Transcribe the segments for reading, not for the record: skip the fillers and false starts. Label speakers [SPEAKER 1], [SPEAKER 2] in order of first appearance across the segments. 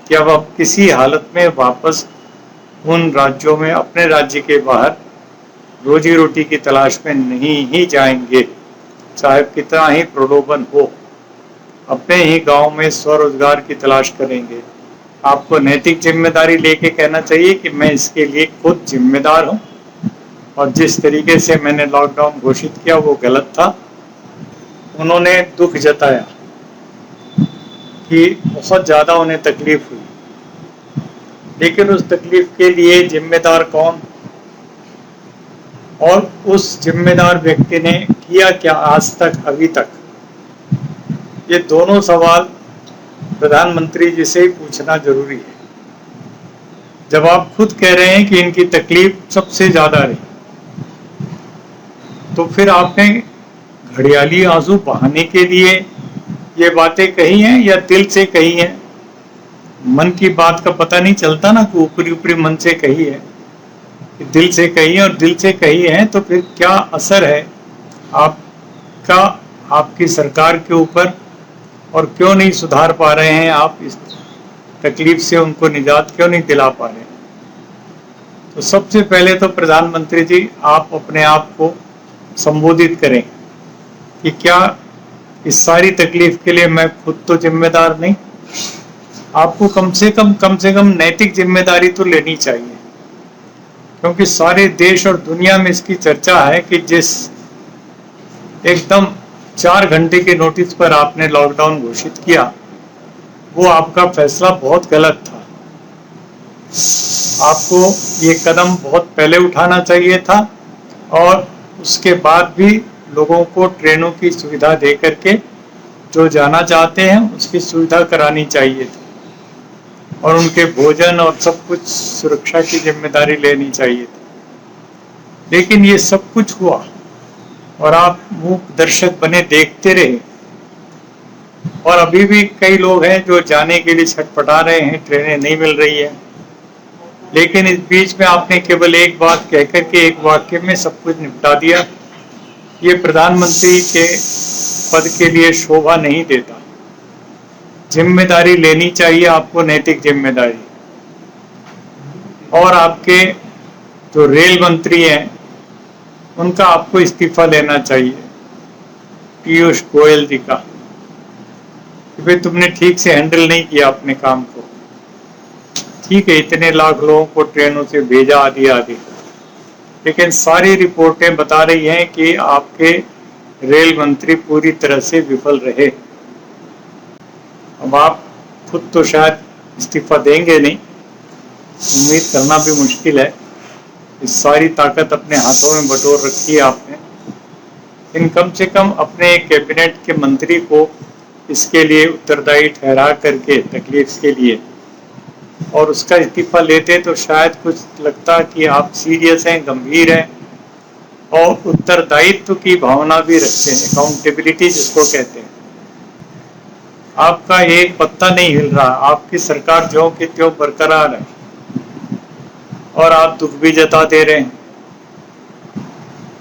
[SPEAKER 1] कि अब आप किसी हालत में वापस उन राज्यों में, अपने राज्य के बाहर रोजी रोटी की तलाश में नहीं ही जाएंगे, चाहे कितना ही प्रलोभन हो। अपने ही गांव में स्वरोजगार की तलाश करेंगे। आपको नैतिक जिम्मेदारी लेके कहना चाहिए कि मैं इसके लिए खुद जिम्मेदार हूं, और जिस तरीके से मैंने लॉकडाउन घोषित किया वो गलत था। उन्होंने दुख जताया कि बहुत ज्यादा उन्हें तकलीफ हुई, लेकिन उस तकलीफ के लिए जिम्मेदार कौन, और उस जिम्मेदार व्यक्ति ने किया क्या आज तक, अभी तक? ये दोनों सवाल प्रधानमंत्री जी से ही पूछना जरूरी है। जब आप खुद कह रहे हैं कि इनकी तकलीफ सबसे ज्यादा रही, तो फिर आपने घड़ियाली आंसू बहाने के लिए ये बातें कही हैं या दिल से कही हैं? मन की बात का पता नहीं चलता ना कि ऊपरी ऊपरी मन से कही है कि दिल से कही है, और दिल से कही है तो फिर क्या असर है आपका, आपकी सरकार के ऊपर, और क्यों नहीं सुधार पा रहे हैं आप? इस तकलीफ से उनको निजात क्यों नहीं दिला पा रहे? तो सबसे पहले तो प्रधानमंत्री जी आप अपने आप को संबोधित करें कि क्या इस सारी तकलीफ के लिए मैं खुद तो जिम्मेदार नहीं? आपको कम से कम नैतिक जिम्मेदारी तो लेनी चाहिए, क्योंकि सारे देश और दुनिया में इसकी चर्चा है कि जिस एकदम 4 घंटे के नोटिस पर आपने लॉकडाउन घोषित किया, वो आपका फैसला बहुत गलत था। आपको ये कदम बहुत पहले उठाना चाहिए था, और उसके बाद भी लोगों को ट्रेनों की सुविधा दे करके जो जाना चाहते हैं उसकी सुविधा करानी चाहिए थी, और उनके भोजन और सब कुछ सुरक्षा की जिम्मेदारी लेनी चाहिए थी। लेकिन ये सब कुछ हुआ और आप मूक दर्शक बने देखते रहे, और अभी भी कई लोग हैं जो जाने के लिए छटपटा रहे हैं, ट्रेनें नहीं मिल रही है। लेकिन इस बीच में आपने केवल एक बात कहकर के एक वाक्य में सब कुछ निपटा दिया। ये प्रधानमंत्री के पद के लिए शोभा नहीं देता। जिम्मेदारी लेनी चाहिए आपको, नैतिक जिम्मेदारी। और आपके जो रेल मंत्री हैं उनका आपको इस्तीफा लेना चाहिए, पीयूष गोयल जी का, कि भाई तुमने ठीक से हैंडल नहीं किया अपने काम को। ठीक है, इतने लाख लोगों को ट्रेनों से भेजा आदि आदि, लेकिन सारी रिपोर्टें बता रही हैं कि आपके रेल मंत्री पूरी तरह से विफल रहे। अब आप खुद तो शायद इस्तीफा देंगे नहीं, उम्मीद करना भी मुश्किल है। इस सारी ताकत अपने हाथों में बटोर रखी है आपने, लेकिन कम से कम अपने कैबिनेट के मंत्री को इसके लिए उत्तरदायी ठहरा करके, तकलीफ के लिए, और उसका इस्तीफा लेते तो शायद कुछ लगता कि आप सीरियस हैं, गंभीर हैं, और उत्तरदायित्व की भावना भी रखते हैं, अकाउंटेबिलिटी जिसको कहते हैं। आपका एक पत्ता नहीं हिल रहा, आपकी सरकार ज्यों की त्यों बरकरार है, और आप दुख भी जता दे रहे हैं।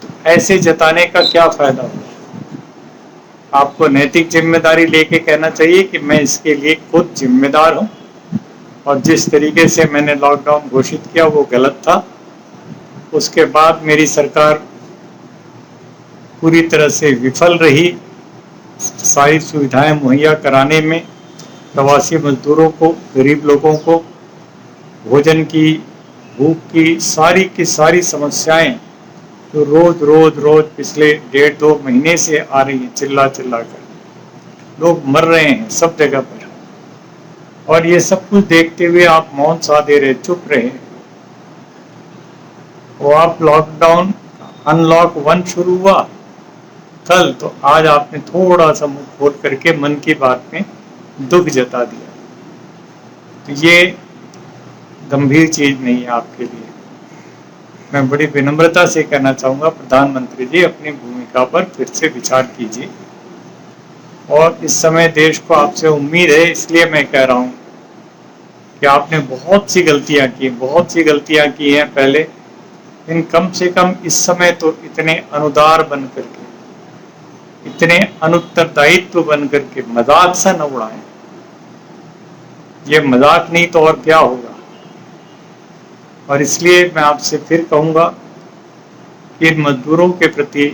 [SPEAKER 1] तो ऐसे जताने का क्या फायदा होगा? आपको नैतिक जिम्मेदारी लेके कहना चाहिए कि मैं इसके लिए खुद जिम्मेदार हूं, और जिस तरीके से मैंने लॉकडाउन घोषित किया वो गलत था। उसके बाद मेरी सरकार पूरी तरह से विफल रही सारी सुविधाएं मुहैया कराने में। प्रवासी मजदूरों को, गरीब लोगों को भोजन की, भूख की सारी समस्याएं जो रोज पिछले 1.5-2 महीने से आ रही है, चिल्ला कर लोग मर रहे हैं सब जगह पर, और ये सब कुछ देखते हुए आप मौन साधे रहे, चुप रहे। वो आप लॉकडाउन, अनलॉक 1 शुरू हुआ कल, तो आज आपने थोड़ा सा मुंह खोल करके मन की बात में दुख जता दिया। तो ये गंभीर चीज नहीं है आपके लिए। मैं बड़ी विनम्रता से कहना चाहूँगा, प्रधानमंत्री जी अपनी भूमिका पर फिर से विचार कीजिए, और इस समय देश को आपसे उम्मीद है। इसलिए मैं कह रहा हूँ कि आपने बहुत सी गलतियाँ की हैं पहले, लेकिन कम से कम इस समय तो इतने अनुदार बन करके, इतने अनुत्तरदायित्व बन करके मजाक सा न उड़ाएं। ये मजाक नहीं तो और क्या होगा। और इसलिए मैं आपसे फिर कहूँगा कि इन मजदूरों के प्रति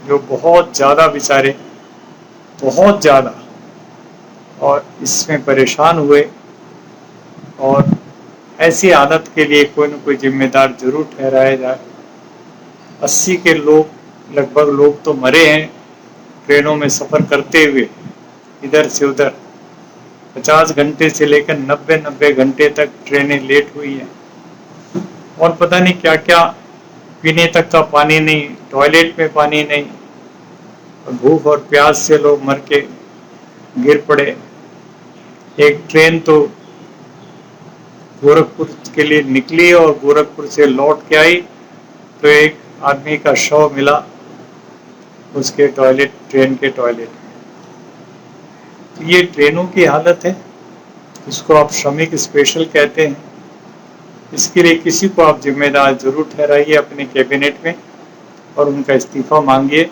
[SPEAKER 1] जो बहुत ज़्यादा बेचारे, बहुत ज़्यादा, और इसमें परेशान हुए, और ऐसी हालत के लिए कोई न कोई जिम्मेदार जरूर ठहराया जाए। 80 के लोग लगभग लोग तो मरे हैं ट्रेनों में सफ़र करते हुए इधर से उधर। 50 घंटे से लेकर 90 घंटे तक ट्रेनें लेट हुई हैं, और पता नहीं क्या क्या, पीने तक का पानी नहीं, टॉयलेट में पानी नहीं, भूख और प्यास से लोग मर के गिर पड़े। एक ट्रेन तो गोरखपुर के लिए निकली और गोरखपुर से लौट के आई तो एक आदमी का शव मिला उसके टॉयलेट, ट्रेन के टॉयलेट में। तो ये ट्रेनों की हालत है। इसको आप श्रमिक स्पेशल कहते हैं। इसके लिए किसी को आप जिम्मेदार जरूर ठहराइए अपने कैबिनेट में और उनका इस्तीफा मांगिए।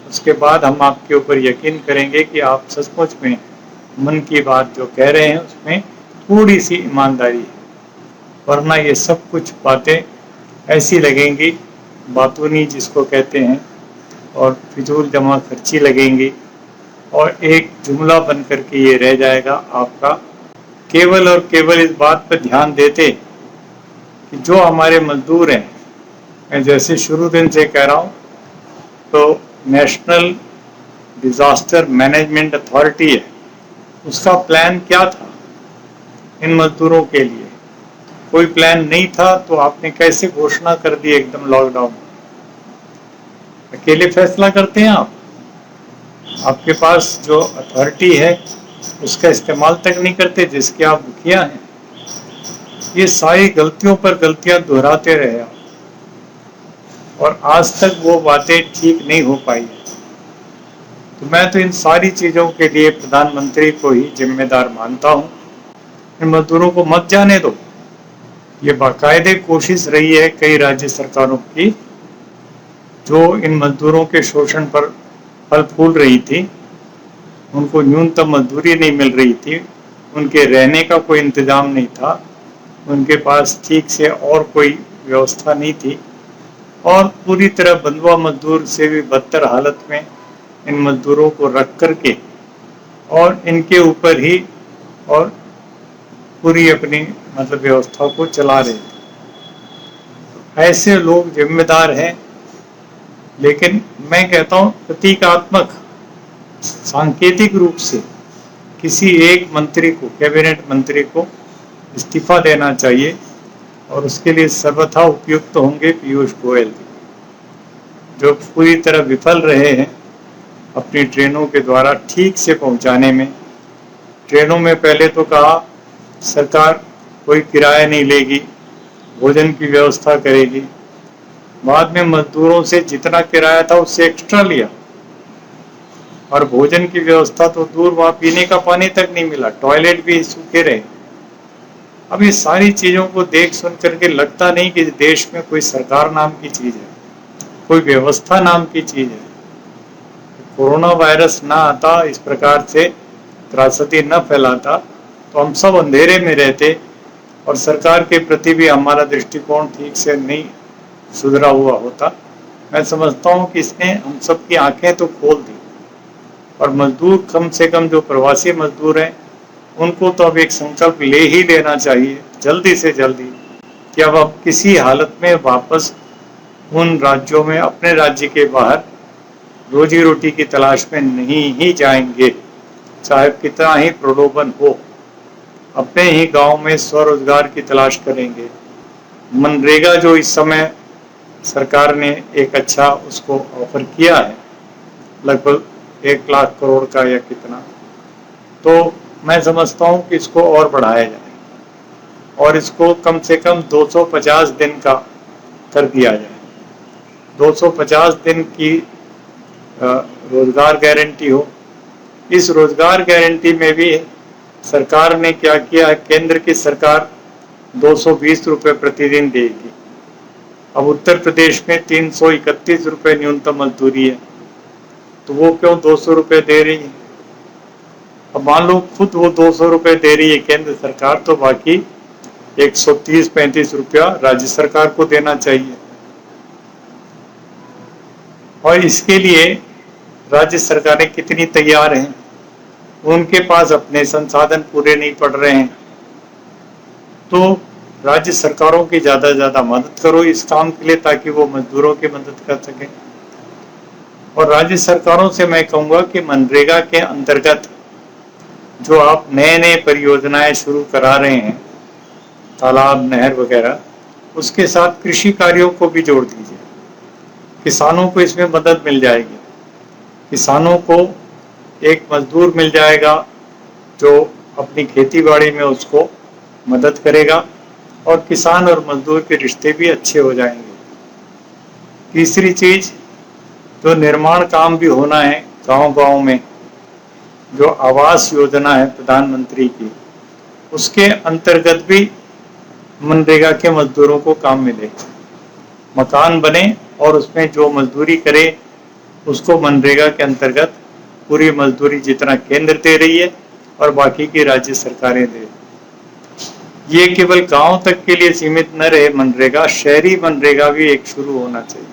[SPEAKER 1] उसके बाद हम आपके ऊपर यकीन करेंगे कि आप सचमुच में मन की बात जो कह रहे हैं उसमें थोड़ी सी ईमानदारी है, वरना ये सब कुछ बातें ऐसी लगेंगी, बातूनी जिसको कहते हैं, और फिजूल जमा खर्ची लगेंगी, और एक जुमला बन करके ये रह जाएगा आपका। केवल और केवल इस बात पर ध्यान देते कि जो हमारे मजदूर हैं, मैं जैसे शुरू दिन से कह रहा हूँ, तो नेशनल डिजास्टर मैनेजमेंट अथॉरिटी है, उसका प्लान क्या था इन मजदूरों के लिए? कोई प्लान नहीं था तो आपने कैसे घोषणा कर दी एकदम लॉकडाउन? अकेले फैसला करते हैं आप? आपके पास जो अथॉरिटी है उसका इस्तेमाल तक नहीं करते जिसके आप मुखिया हैं। ये सारी गलतियों पर गलतियां दोहराते रहे आप, और आज तक वो बातें ठीक नहीं हो पाई। तो मैं तो इन सारी चीज़ों के लिए प्रधानमंत्री को ही जिम्मेदार मानता हूँ। इन मजदूरों को मत जाने दो। ये बाकायदे कोशिश रही है कई राज्य सरकारों की, जो इन मजदूरों के शोषण पर फल फूल रही थी। उनको न्यूनतम मजदूरी नहीं मिल रही थी, उनके रहने का कोई इंतजाम नहीं था, उनके पास ठीक से और कोई व्यवस्था नहीं थी, और पूरी तरह बंधुआ मजदूर से भी बदतर हालत में इन मजदूरों को रख करके और इनके ऊपर ही और पूरी अपनी मतलब व्यवस्था को चला रहे थे। ऐसे लोग जिम्मेदार हैं, लेकिन मैं कहता हूँ प्रतीकात्मक सांकेतिक रूप से किसी एक मंत्री को, कैबिनेट मंत्री को इस्तीफा देना चाहिए, और उसके लिए सर्वथा उपयुक्त होंगे पीयूष गोयल, जो पूरी तरह विफल रहे हैं अपनी ट्रेनों के द्वारा ठीक से पहुंचाने में। ट्रेनों में पहले तो कहा सरकार कोई किराया नहीं लेगी, भोजन की व्यवस्था करेगी, बाद में मजदूरों से जितना किराया था उससे एक्स्ट्रा लिया, और भोजन की व्यवस्था तो दूर, वहाँ पीने का पानी तक नहीं मिला, टॉयलेट भी सूखे रहे। अब ये सारी चीज़ों को देख सुन करके लगता नहीं कि देश में कोई सरकार नाम की चीज़ है, कोई व्यवस्था नाम की चीज़ है। कोरोना वायरस ना आता, इस प्रकार से त्रासदी न फैलाता, तो हम सब अंधेरे में रहते और सरकार के प्रति भी हमारा दृष्टिकोण ठीक से नहीं सुधरा हुआ होता। मैं समझता हूँ कि इसने हम सब की आंखें तो खोल दी, और मजदूर, कम से कम जो प्रवासी मजदूर हैं, उनको तो अब एक संकल्प ले ही लेना चाहिए जल्दी से जल्दी कि अब आप किसी हालत में वापस उन राज्यों में, अपने राज्य के बाहर रोजी रोटी की तलाश में नहीं ही जाएंगे, चाहे कितना ही प्रलोभन हो। अपने ही गांव में स्वरोजगार की तलाश करेंगे। मनरेगा जो इस समय सरकार ने एक अच्छा उसको ऑफर किया है, लगभग 1 लाख करोड़ का या कितना, तो मैं समझता हूँ कि इसको और बढ़ाया जाए और इसको कम से कम 250 दिन का कर दिया जाए। 250 दिन की रोजगार गारंटी हो। इस रोजगार गारंटी में भी सरकार ने क्या किया है, केंद्र की सरकार 220 रुपये प्रतिदिन देगी। अब उत्तर प्रदेश में 331 रुपये न्यूनतम मजदूरी है, तो वो क्यों 200 रुपये दे रही है? अब मान लो खुद वो 200 रुपये दे रही है केंद्र सरकार, तो बाकी 130-35 रुपया राज्य सरकार को देना चाहिए। और इसके लिए राज्य सरकारें कितनी तैयार हैं? उनके पास अपने संसाधन पूरे नहीं पड़ रहे हैं, तो राज्य सरकारों की ज़्यादा से ज़्यादा मदद करो इस काम के लिए, ताकि वो मजदूरों की मदद कर सकें। और राज्य सरकारों से मैं कहूँगा कि मनरेगा के अंतर्गत जो आप नए नए परियोजनाएं शुरू करा रहे हैं, तालाब, नहर वगैरह, उसके साथ कृषि कार्यों को भी जोड़ दीजिए। किसानों को इसमें मदद मिल जाएगी। किसानों को एक मजदूर मिल जाएगा जो अपनी खेती बाड़ी में उसको मदद करेगा, और किसान और मजदूर के रिश्ते भी अच्छे हो जाएंगे। तीसरी चीज, जो निर्माण काम भी होना है गांव-गांव में, जो आवास योजना है प्रधानमंत्री की, उसके अंतर्गत भी मनरेगा के मजदूरों को काम मिले, मकान बने और उसमें जो मजदूरी करे उसको मनरेगा के अंतर्गत पूरी मजदूरी जितना केंद्र दे रही है और बाकी की राज्य सरकारें दे। ये केवल गांव तक के लिए सीमित न रहे मनरेगा, शहरी मनरेगा भी एक शुरू होना चाहिए।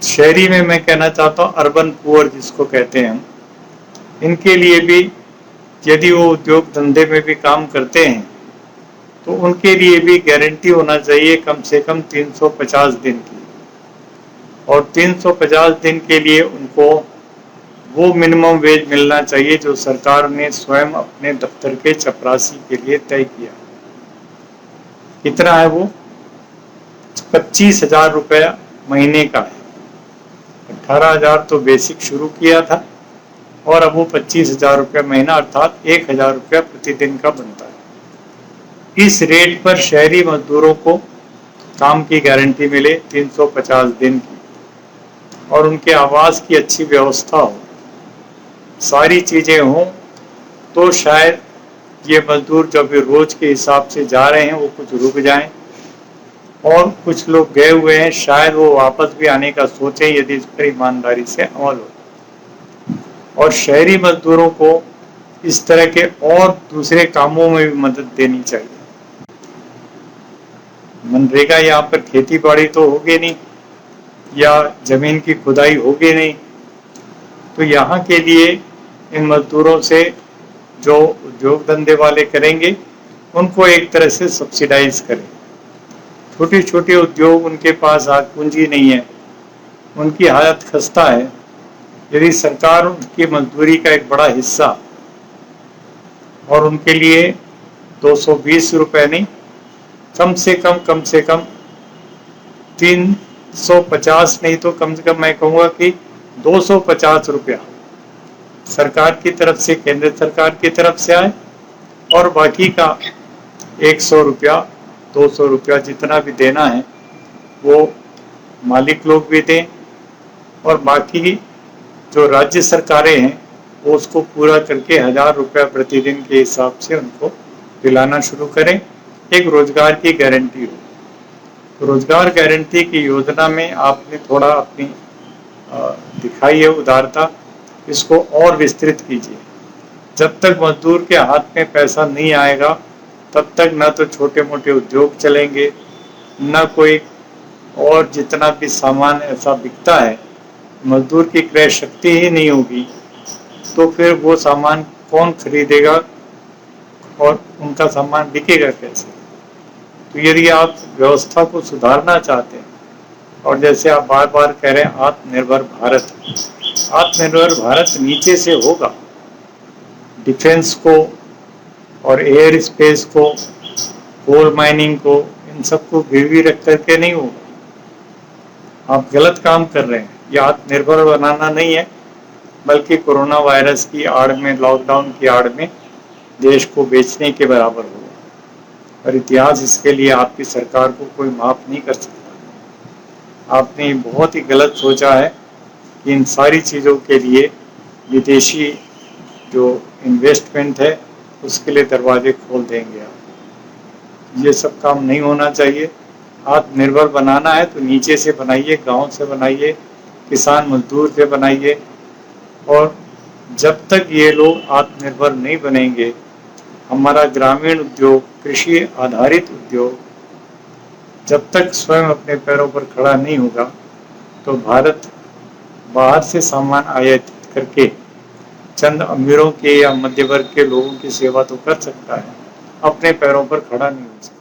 [SPEAKER 1] शहरी में मैं कहना चाहता हूँ अर्बन पुअर जिसको कहते हैं हम, इनके लिए भी यदि वो उद्योग धंधे में भी काम करते हैं तो उनके लिए भी गारंटी होना चाहिए कम से कम 350 दिन की, और 350 दिन के लिए उनको वो मिनिमम वेज मिलना चाहिए जो सरकार ने स्वयं अपने दफ्तर के चपरासी के लिए तय किया। कितना है वो? 25,000 रुपया महीने का है। 18,000 तो बेसिक शुरू किया था, और अब वो 25,000 रुपया महीना अर्थात 1,000 रुपया प्रतिदिन का बनता है। इस रेट पर शहरी मजदूरों को काम की गारंटी मिले 350 दिन की, और उनके आवास की अच्छी व्यवस्था हो, सारी चीजें हों, तो शायद ये मजदूर जो भी रोज के हिसाब से जा रहे हैं वो कुछ रुक जाएं, और कुछ लोग गए हुए हैं शायद वो वापस भी आने का सोचें यदि इस पर ईमानदारी से अमल हो। और शहरी मजदूरों को इस तरह के और दूसरे कामों में भी मदद देनी चाहिए। मनरेगा यहाँ पर खेती बाड़ी तो होगी नहीं, या जमीन की खुदाई होगी नहीं, तो यहाँ के लिए इन मजदूरों से जो उद्योग धंधे वाले करेंगे उनको एक तरह से सब्सिडाइज करें। छोटे छोटे उद्योग, उनके पास आज पूंजी नहीं है, उनकी हालत खस्ता है। यदि सरकार उनकी मजदूरी का एक बड़ा हिस्सा, और उनके लिए 220 रुपये नहीं, कम से कम 350 नहीं तो कम से कम मैं कहूँगा कि 250 रुपया सरकार की तरफ से, केंद्र सरकार की तरफ से आए, और बाकी का 100 रुपया 200 रुपया जितना भी देना है वो मालिक लोग भी दें, और बाकी जो राज्य सरकारें हैं वो उसको पूरा करके 1,000 रुपया प्रतिदिन के हिसाब से उनको दिलाना शुरू करें। एक रोजगार की गारंटी हो। तो रोजगार गारंटी की योजना में आपने थोड़ा अपनी दिखाई है उदारता, इसको और विस्तृत कीजिए। जब तक मजदूर के हाथ में पैसा नहीं आएगा तब तक ना तो छोटे मोटे उद्योग चलेंगे, ना कोई और जितना भी सामान ऐसा बिकता है, मजदूर की क्रय शक्ति ही नहीं होगी तो फिर वो सामान कौन खरीदेगा और उनका सामान बिकेगा कैसे? तो यदि आप व्यवस्था को सुधारना चाहते हैं, और जैसे आप बार बार कह रहे हैं आत्मनिर्भर भारत, आत्मनिर्भर भारत नीचे से होगा। डिफेंस को और एयर स्पेस को, कोल माइनिंग को, इन सबको गिरवी रख करके नहीं होगा। आप गलत काम कर रहे हैं। यह आत्मनिर्भर बनाना नहीं है, बल्कि कोरोना वायरस की आड़ में, लॉकडाउन की आड़ में देश को बेचने के बराबर होगा, और इतिहास इसके लिए आपकी सरकार को कोई माफ नहीं कर सकता। आपने बहुत ही गलत सोचा है कि इन सारी चीज़ों के लिए विदेशी जो इन्वेस्टमेंट है उसके लिए दरवाजे खोल देंगे आप। ये सब काम नहीं होना चाहिए। आत्मनिर्भर बनाना है तो नीचे से बनाइए, गांव से बनाइए, किसान मजदूर से बनाइए, और जब तक ये लोग आत्मनिर्भर नहीं बनेंगे, हमारा ग्रामीण उद्योग, कृषि आधारित उद्योग जब तक स्वयं अपने पैरों पर खड़ा नहीं होगा, तो भारत बाहर से सामान आयातित करके चंद अमीरों के या मध्य वर्ग के लोगों की सेवा तो कर सकता है, अपने पैरों पर खड़ा नहीं हो सकता।